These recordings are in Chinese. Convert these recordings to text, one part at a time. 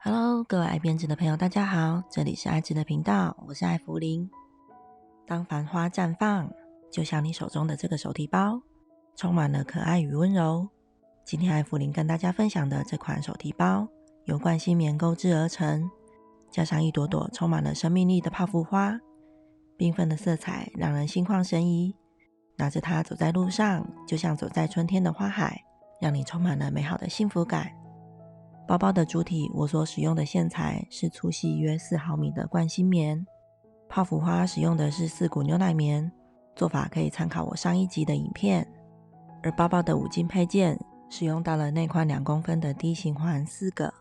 Hello，各位爱编织的朋友，大家好，这里是爱织的频道，我是艾芙琳。当繁花绽放，就像你手中的这个手提包，充满了可爱与温柔。今天艾芙琳跟大家分享的这款手提包，由冠心棉钩织而成，加上一朵朵充满了生命力的泡芙花，缤纷的色彩让人心旷神怡。拿着它走在路上，就像走在春天的花海，让你充满了美好的幸福感。包包的主体，我所使用的线材是粗细约4毫米的冠心棉，泡芙花使用的是4股牛奶棉，做法可以参考我上一集的影片。而包包的五金配件，使用到了内宽2公分的D形环4个，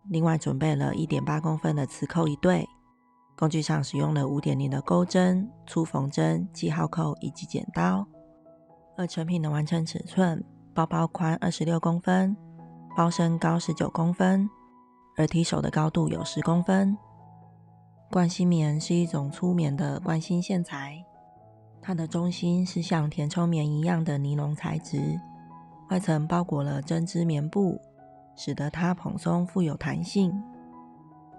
另外准备了 1.8 公分的磁扣1对，工具上使用了 5.0 的钩针、粗缝针、记号扣以及剪刀。而成品的完成尺寸，包包宽26公分，包身高19公分，而提手的高度有10公分。冠心棉是一种粗棉的冠心线材，它的中心是像填充棉一样的尼龙材质，外层包裹了针织棉布，使得它蓬松富有弹性。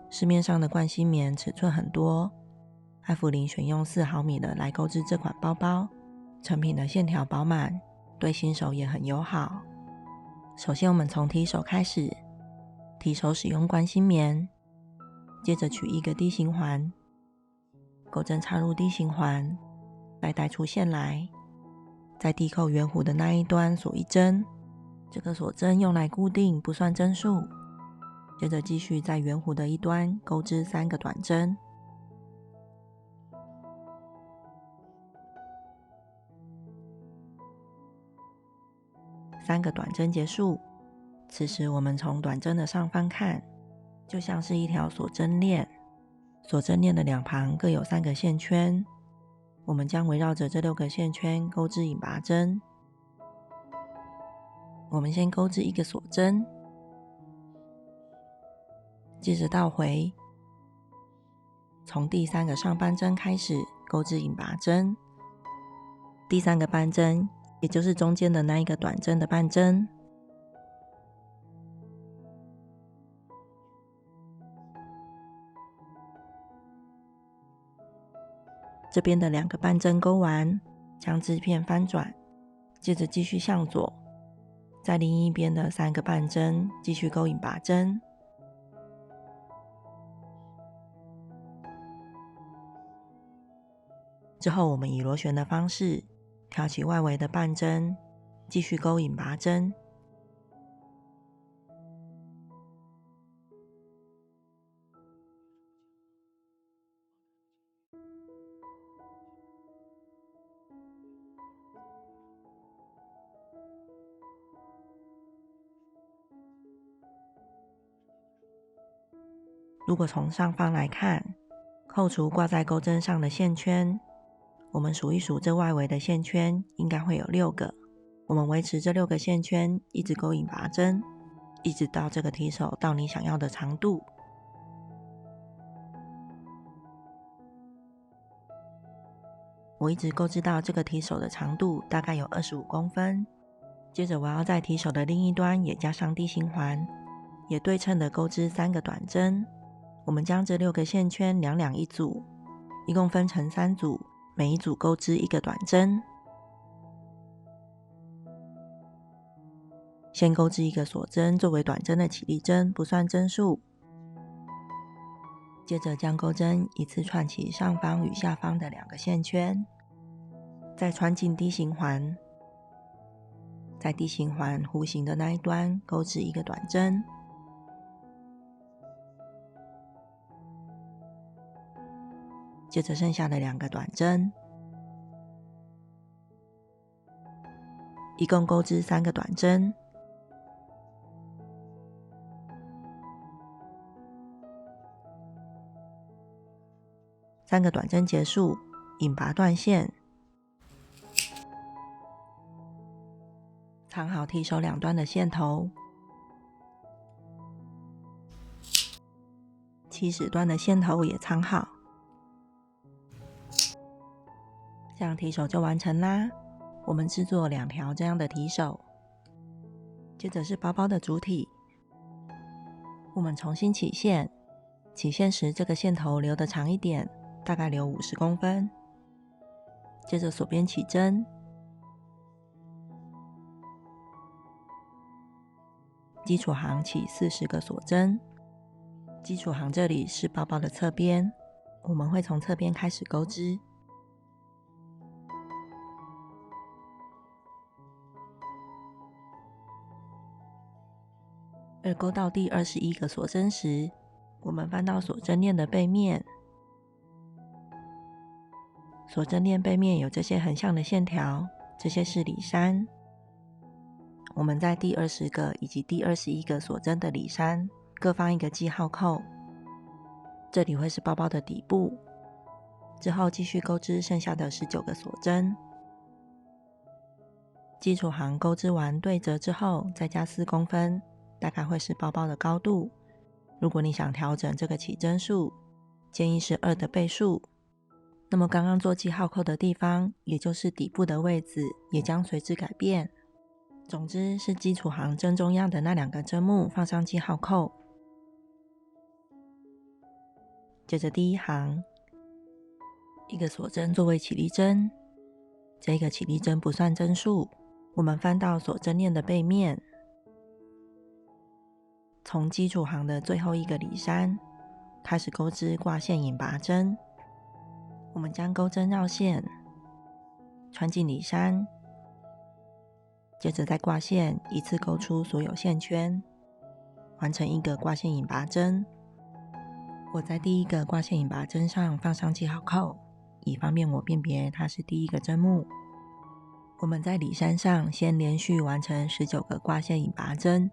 市面上的冠心棉尺寸很多，艾芙琳选用4毫米的来钩织这款包包，成品的线条饱满，对新手也很友好。首先我们从提手开始，提手使用冠心棉，接着取一个D形环，钩针插入D形环，再带出线来，在递扣圆弧的那一端锁一针，这个锁针用来固定，不算针数。接着继续在圆弧的一端钩织3个短针，3个短针结束。此时我们从短针的上方看，就像是一条锁针链，锁针链的两旁各有3个线圈，我们将围绕着这6个线圈钩织引拔针。我们先钩织一个锁针，接着倒回，从第3个上半针开始钩织引拔针，第3个半针，也就是中间的那一个短针的半针，这边的2个半针钩完，将织片翻转，接着继续向左，在另一边的3个半针继续钩引拔针，之后我们以螺旋的方式挑起外围的半针，继续钩引拔针。如果从上方来看，扣除挂在钩针上的线圈，我们数一数这外围的线圈应该会有6个，我们维持这6个线圈一直钩引拔针，一直到这个提手到你想要的长度。我一直钩织到这个提手的长度大概有25公分，接着我要在提手的另一端也加上D形环，也对称的钩织3个短针。我们将这6个线圈两两一组，一共分成3组，每一组钩织1个短针。先钩织一个锁针作为短针的起立针，不算针数。接着将钩针一次串起上方与下方的2个线圈，再穿进D形环，在D形环弧形的那一端钩织1个短针，接着剩下的2个短针，一共钩织3个短针。3个短针结束，引拔断线，藏好提手两端的线头，起始端的线头也藏好，这样提手就完成啦。我们制作2条这样的提手，接着是包包的主体，我们重新起线，起线时这个线头留得长一点，大概留50公分。接着锁边起针，基础行起40个锁针。基础行这里是包包的侧边，我们会从侧边开始钩织。而钩到第21个锁针时，我们翻到锁针链的背面。锁针链背面有这些横向的线条，这些是里衫。我们在第20个以及第21个锁针的里衫各放一个记号扣，这里会是包包的底部。之后继续钩织剩下的19个锁针。基础行钩织完对折之后，再加4公分，大概会是包包的高度。如果你想调整这个起针数，建议是2的倍数。那么刚刚做记号扣的地方，也就是底部的位置，也将随之改变。总之是基础行正中央的那2个针目放上记号扣。接着第一行，一个锁针作为起立针，这个起立针不算针数，我们翻到锁针链的背面，从基础行的最后一个里衫开始钩织挂线引拔针。我们将钩针绕线，穿进里衫，接着再挂线，一次钩出所有线圈，完成一个挂线引拔针。我在第一个挂线引拔针上放上记号扣，以方便我辨别它是第一个针目。我们在里衫上先连续完成19个挂线引拔针。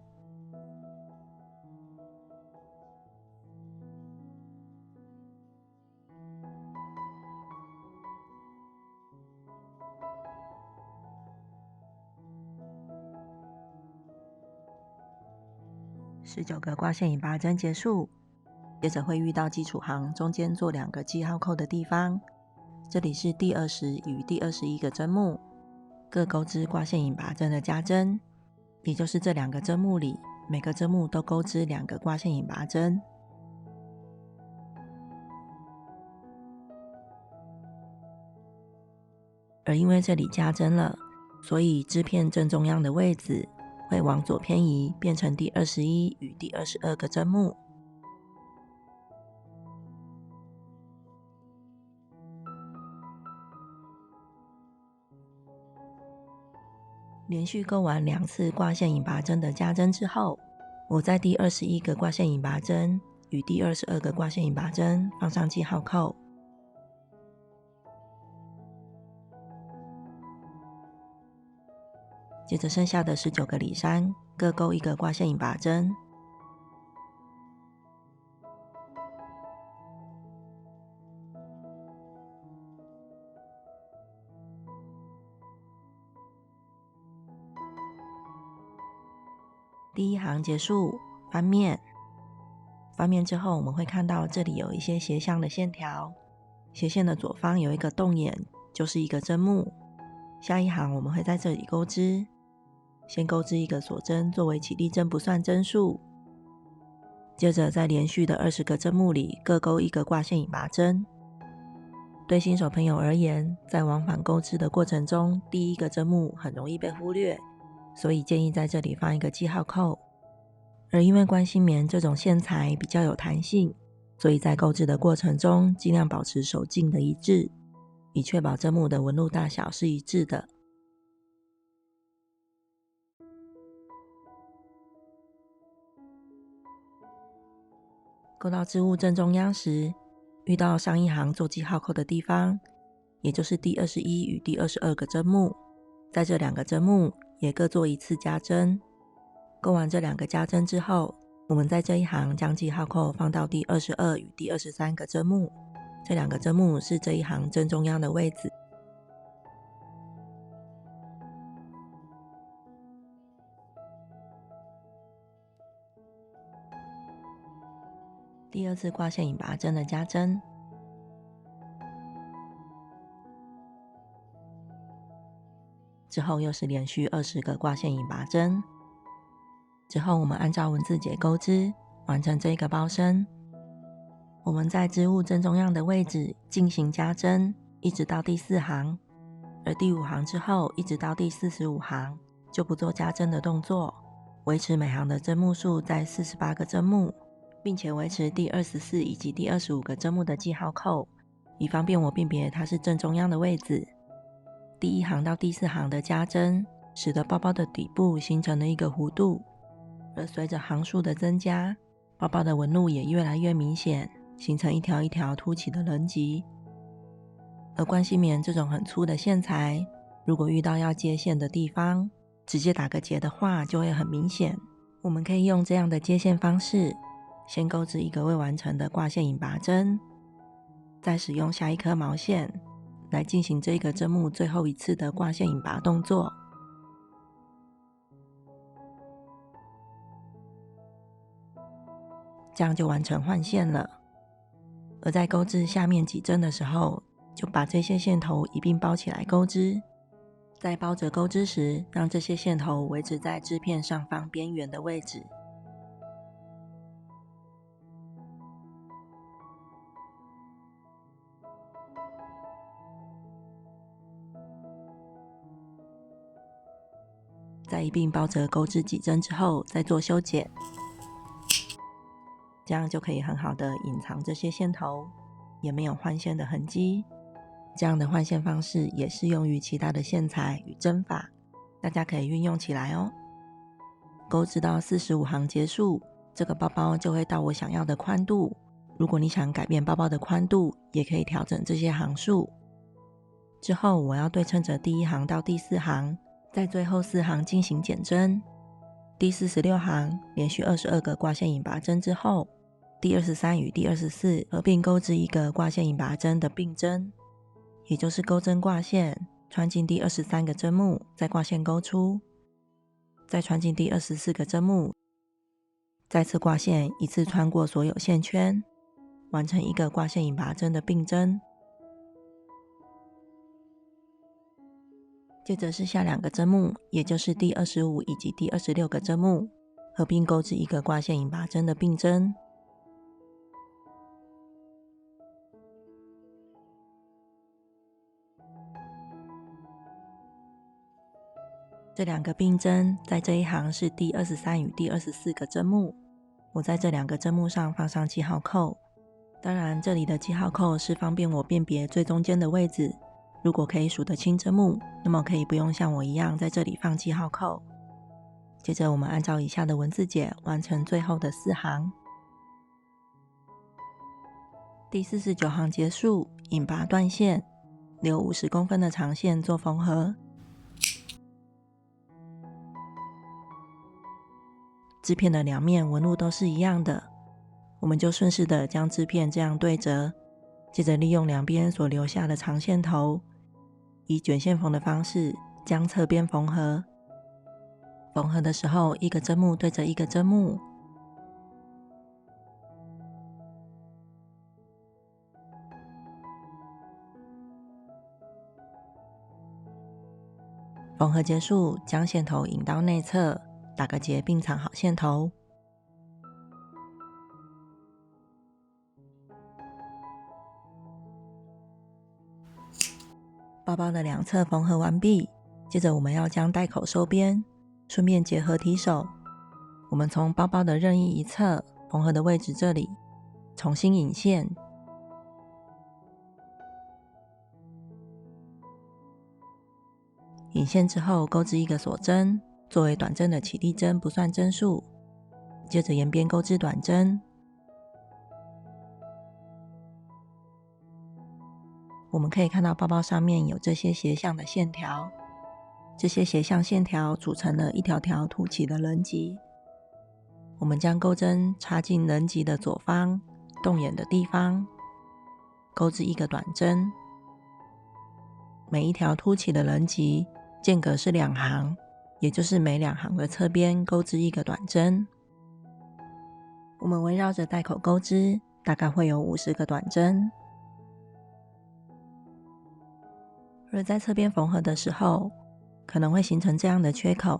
19个挂线引拔针结束，接着会遇到基础行中间做2个记号扣的地方，这里是第20与第21个针目，各钩织挂线引拔针的加针，也就是这2个针目里，每个针目都钩织2个挂线引拔针。而因为这里加针了，所以织片正中央的位置会往左偏移，变成第21与第22个针目。连续钩完2次挂线引拔针的加针之后，我在第21个挂线引拔针与第22个挂线引拔针放上记号扣。接着剩下的19个里衫各钩1个挂线引拔针。第一行结束，翻面。翻面之后，我们会看到这里有一些斜向的线条，斜线的左方有一个洞眼，就是一个针目。下一行我们会在这里钩织，先钩织1个锁针作为起立针不算针数，接着在连续的20个针目里各钩1个挂线引拔针。对新手朋友而言，在往返钩织的过程中，第一个针目很容易被忽略，所以建议在这里放一个记号扣。而因为关心棉这种线材比较有弹性，所以在钩织的过程中尽量保持手劲的一致，以确保针目的纹路大小是一致的。钩到织物正中央时，遇到上一行做记号扣的地方，也就是第21与第22个针目，在这2个针目也各做1次加针。钩完这2个加针之后，我们在这一行将记号扣放到第22与第23个针目，这2个针目是这一行正中央的位置。第2次挂线引拔针的加针，之后又是连续20个挂线引拔针。之后我们按照文字解钩织，完成这个包身。我们在织物正中央的位置进行加针，一直到第4行，而第5行之后一直到第45行就不做加针的动作，维持每行的针目数在48个针目，并且维持第24以及第25个针目的记号扣，以方便我辨别它是正中央的位置。第1行到第4行的加针使得包包的底部形成了一个弧度，而随着行数的增加，包包的纹路也越来越明显，形成一条一条凸起的人脊。而关系棉这种很粗的线材，如果遇到要接线的地方，直接打个结的话就会很明显。我们可以用这样的接线方式，先钩织一个未完成的挂线引拔针，再使用下一颗毛线来进行这个针目最后一次的挂线引拔动作。这样就完成换线了。而在钩织下面几针的时候，就把这些线头一并包起来钩织。在包着钩织时，让这些线头维持在织片上方边缘的位置。在一并包着钩织几针之后，再做修剪，这样就可以很好的隐藏这些线头，也没有换线的痕迹。这样的换线方式也适用于其他的线材与针法，大家可以运用起来哦。钩织到45行结束，这个包包就会到我想要的宽度。如果你想改变包包的宽度，也可以调整这些行数。之后我要对称着第1行到第4行，在最后4行进行减针。第46行连续22个挂线引拔针之后，第23与第24合并钩织一个挂线引拔针的并针，也就是钩针挂线，穿进第23个针目，再挂线钩出，再穿进第24个针目，再次挂线，一次穿过所有线圈，完成一个挂线引拔针的并针。接着是下2个针目，也就是第25以及第26个针目，合并钩织一个挂线引拔针的并针。这2个并针在这一行是第23与第24个针目，我在这2个针目上放上记号扣。当然这里的记号扣是方便我辨别最中间的位置，如果可以数得清针目，那么可以不用像我一样在这里放记号扣。接着我们按照以下的文字解完成最后的4行。第49行结束，引拔断线，留50公分的长线做缝合。织片的2面纹路都是一样的，我们就顺势的将织片这样对折，接着利用2边所留下的长线头，以卷线缝的方式将侧边缝合。缝合的时候，一个针目对着一个针目，缝合结束，将线头引到内侧，打个结并藏好线头。包包的2侧缝合完毕，接着我们要将带口收边，顺便结合提手。我们从包包的任意一侧缝合的位置这里重新引线，引线之后钩织一个锁针，作为短针的起立针，不算针数。接着沿边钩织短针。我们可以看到包包上面有这些斜向的线条，这些斜向线条组成了一条条凸起的人脊。我们将钩针插进人脊的左方洞眼的地方，钩织一个短针。每一条凸起的人脊间隔是2行，也就是每2行的侧边钩织一个短针。我们围绕着带口钩织，大概会有50个短针。而在侧边缝合的时候，可能会形成这样的缺口，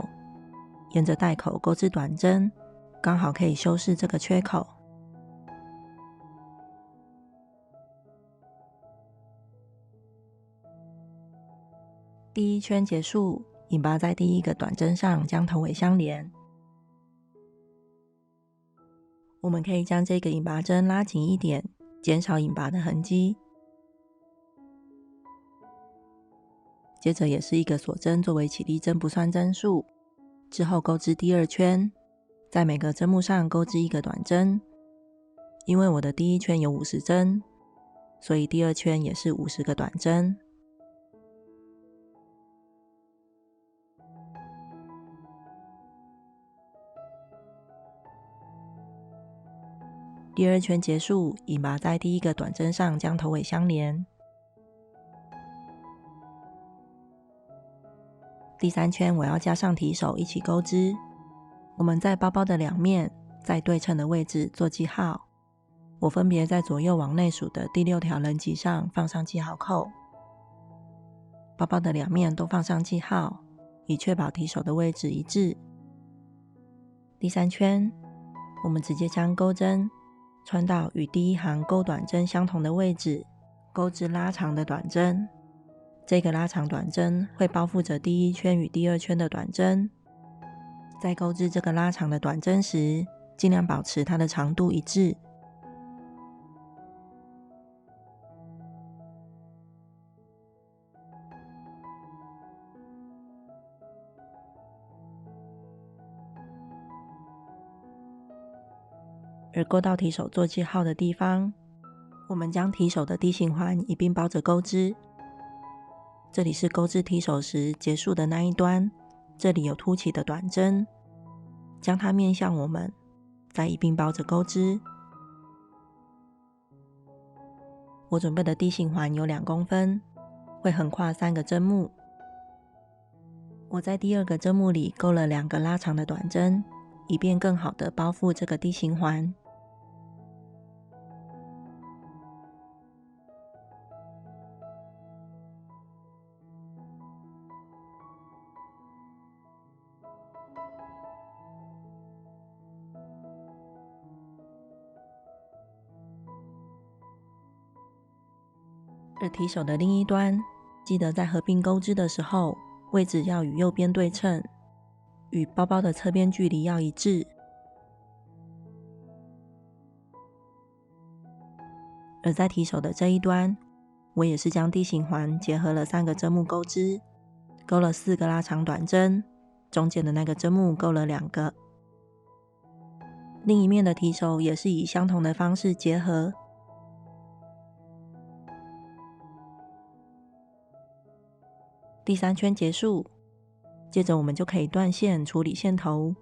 沿着带口钩织短针，刚好可以修饰这个缺口。第一圈结束，引拔在第一个短针上将头尾相连。我们可以将这个引拔针拉紧一点，减少引拔的痕迹。接着也是一个锁针作为起立针，不算针数。之后钩织第二圈，在每个针目上钩织一个短针。因为我的第一圈有50针，所以第二圈也是50个短针。第二圈结束，引拔在第一个短针上将头尾相连。第三圈我要加上提手一起钩织。我们在包包的两面，在对称的位置做记号。我分别在左右往内数的第6条人脊上放上记号扣。包包的两面都放上记号，以确保提手的位置一致。第三圈，我们直接将钩针穿到与第一行钩短针相同的位置，钩织拉长的短针。这个拉长短针会包覆着第一圈与第二圈的短针。在钩织这个拉长的短针时，尽量保持它的长度一致。而钩到提手做记号的地方，我们将提手的D形环一并包着钩织。这里是钩织提手时结束的那一端，这里有凸起的短针，将它面向我们，再一并包着钩织。我准备的D形环有2公分，会横跨3个针目。我在第2个针目里钩了2个拉长的短针，以便更好的包覆这个D形环。而提手的另一端，记得在合并钩织的时候，位置要与右边对称，与包包的侧边距离要一致。而在提手的这一端，我也是将D形环结合了3个针目钩织，钩了4个拉长短针，中间的那个针目钩了2个。另一面的提手也是以相同的方式结合。第3圈结束，接着我们就可以断线处理线头。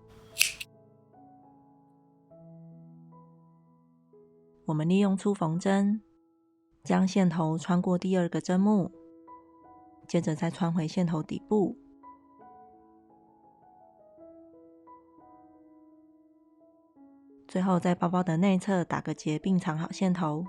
我们利用粗缝针将线头穿过第2个针目，接着再穿回线头底部。最后在包包的内侧打个结并藏好线头。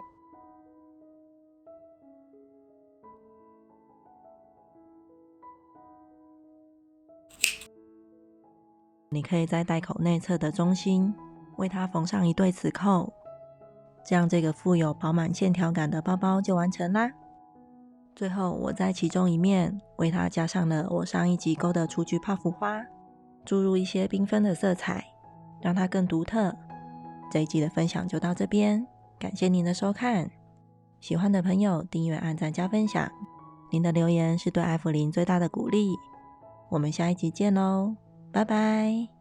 你可以在袋口内侧的中心为它缝上一对磁扣，这样这个富有饱满线条感的包包就完成啦。最后我在其中一面为它加上了我上一集钩的雏菊泡芙花，注入一些缤纷的色彩，让它更独特。这一集的分享就到这边，感谢您的收看。喜欢的朋友订阅、按赞、加分享，您的留言是对艾芙琳最大的鼓励。我们下一集见咯，拜拜。